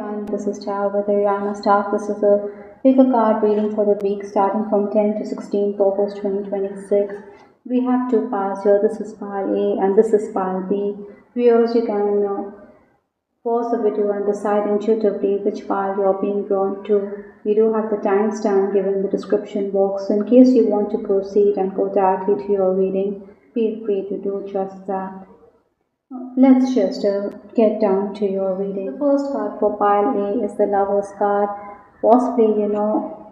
everyone, this is Chow with Ariana Staff. This is a picker card reading for the week starting from 10 to 16th August 2026. We have two piles here. This is pile A and this is pile B. Viewers, you can pause the video and decide intuitively which pile you are being drawn to. We do have the timestamp given in the description box, so in case you want to proceed and go directly to your reading, feel free to do just that. Let's just get down to your reading. The first card for pile A is the Lover's card. Possibly,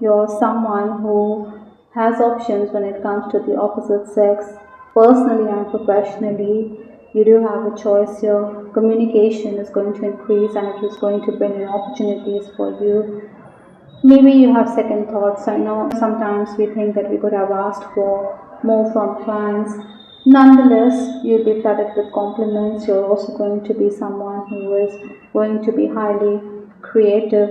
you're someone who has options when it comes to the opposite sex. Personally and professionally, you do have a choice here. Communication is going to increase and it is going to bring in opportunities for you. Maybe you have second thoughts. I know sometimes we think that we could have asked for more from clients. Nonetheless, you'll be flooded with compliments. You're also going to be someone who is going to be highly creative.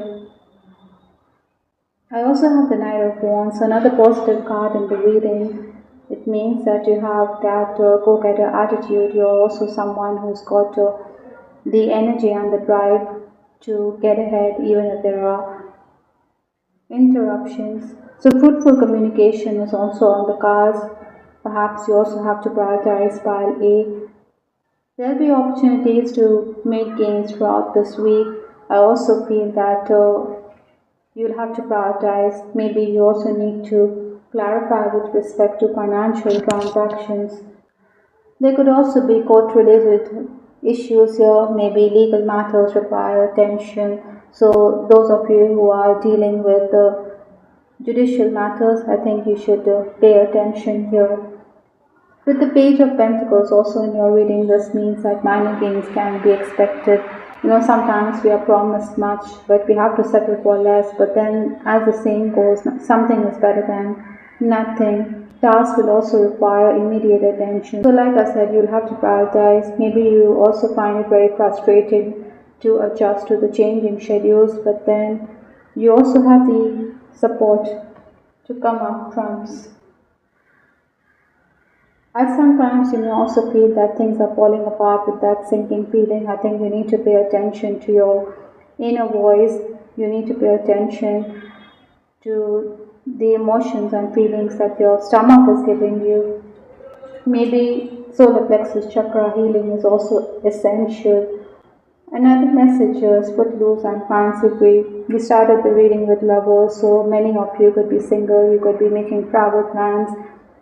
I also have the Knight of Wands, another positive card in the reading. It means that you have that go-getter attitude. You're also someone who's got the energy and the drive to get ahead even if there are interruptions. So fruitful communication is also on the cards. Perhaps you also have to prioritize pile A. There'll be opportunities to make gains throughout this week. I also feel that you'll have to prioritize. Maybe you also need to clarify with respect to financial transactions. There could also be court-related issues here. Maybe legal matters require attention. So those of you who are dealing with judicial matters, I think you should pay attention here. With the Page of Pentacles also in your reading, this means that minor gains can be expected. Sometimes we are promised much, but we have to settle for less. But then, as the saying goes, something is better than nothing. Tasks will also require immediate attention. So like I said, you'll have to prioritize. Maybe you also find it very frustrating to adjust to the changing schedules, but then you also have the support to come up trumps. At sometimes you may also feel that things are falling apart with that sinking feeling. I think you need to pay attention to your inner voice. You need to pay attention to the emotions and feelings that your stomach is giving you. Maybe solar plexus chakra healing is also essential. Another message is footloose and fancy free. We started the reading with lovers, so many of you could be single. You could be making travel plans.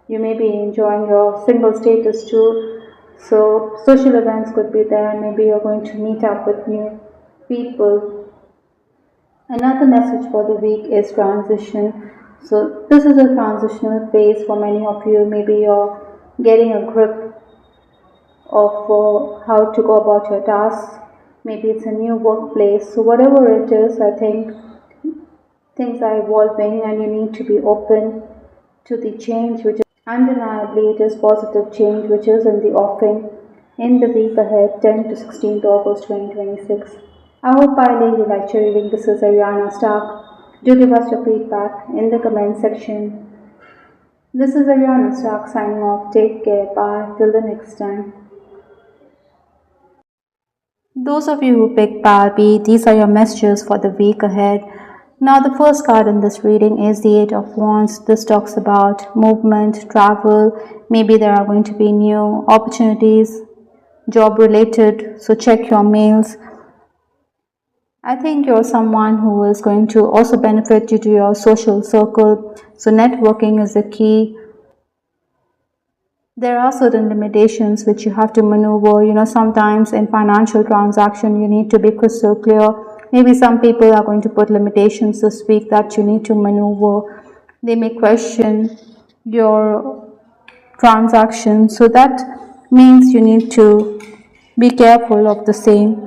You may be enjoying your single status too. So social events could be there. Maybe you're going to meet up with new people. Another message for the week is transition. So this is a transitional phase for many of you. Maybe you're getting a grip of how to go about your tasks. Maybe it's a new workplace. So whatever it is, I think things are evolving and you need to be open to the change, which undeniably it is positive change which is in the offing in the week ahead, 10 to 16th August 2026. I hope you liked your reading. This is Ariana Stark. Do give us your feedback in the comment section. This is Ariana Stark signing off. Take care. Bye. Till the next time. Those of you who picked pile B, these are your messages for the week ahead. Now the first card in this reading is the Eight of Wands. This talks about movement, travel. Maybe there are going to be new opportunities, job related. So check your mails. I think you're someone who is going to also benefit due to your social circle. So networking is the key. There are certain limitations which you have to maneuver. Sometimes in financial transaction, you need to be crystal clear. Maybe some people are going to put limitations this week that you need to maneuver. They may question your transaction. So that means you need to be careful of the same.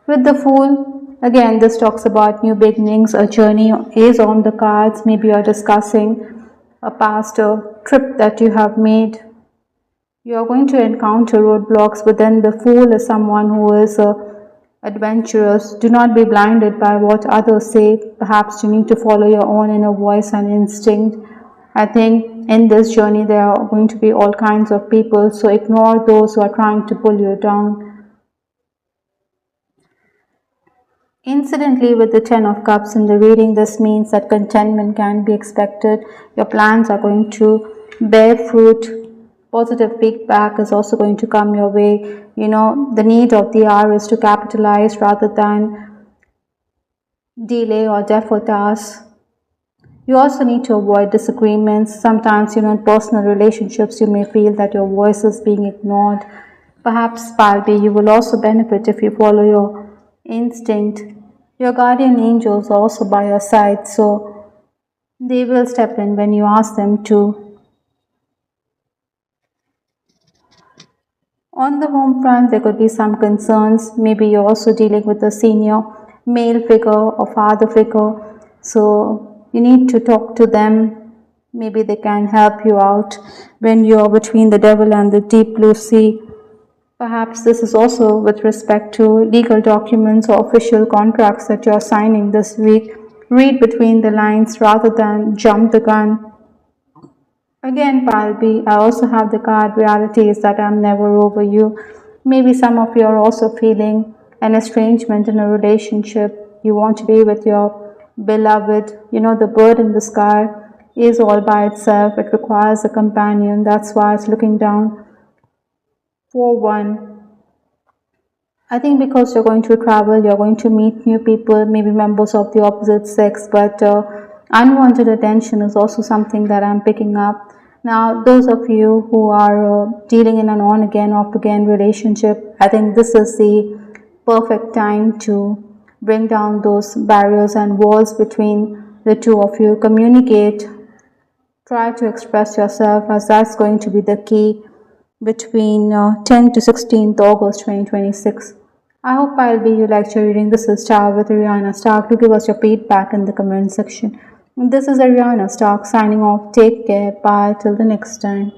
With the Fool, again, this talks about new beginnings. A journey is on the cards. Maybe you're discussing a past trip that you have made. You are going to encounter roadblocks, but then the Fool is someone who is adventurous. Do not be blinded by what others say. Perhaps you need to follow your own inner voice and instinct. I think in this journey there are going to be all kinds of people, so ignore those who are trying to pull you down. Incidentally, with the Ten of Cups in the reading, this means that contentment can be expected. Your plans are going to bear fruit. Positive feedback is also going to come your way. The need of the hour is to capitalize rather than delay or defer tasks. You also need to avoid disagreements. Sometimes, in personal relationships, you may feel that your voice is being ignored. Perhaps, Palbi, you will also benefit if you follow your instinct. Your guardian angels are also by your side, so they will step in when you ask them to. On the home front, there could be some concerns. Maybe you're also dealing with a senior male figure or father figure, so you need to talk to them. Maybe they can help you out when you're between the devil and the deep blue sea. Perhaps this is also with respect to legal documents or official contracts that you're signing this week. Read between the lines rather than jump the gun. Again, Palbi, I also have the card reality is that I'm never over you. Maybe some of you are also feeling an estrangement in a relationship. You want to be with your beloved. The bird in the sky is all by itself. It requires a companion. That's why it's looking down for one. I think because you're going to travel, you're going to meet new people, maybe members of the opposite sex, but unwanted attention is also something that I'm picking up. Now, those of you who are dealing in an on again, off again relationship, I think this is the perfect time to bring down those barriers and walls between the two of you. Communicate, try to express yourself, as that's going to be the key between 10 to 16th August 2026. I hope I'll be you liked your reading. This is Star with Ariana Stark. Do give us your feedback in the comment section. This is Ariana Stark signing off. Take care. Bye. Till the next time.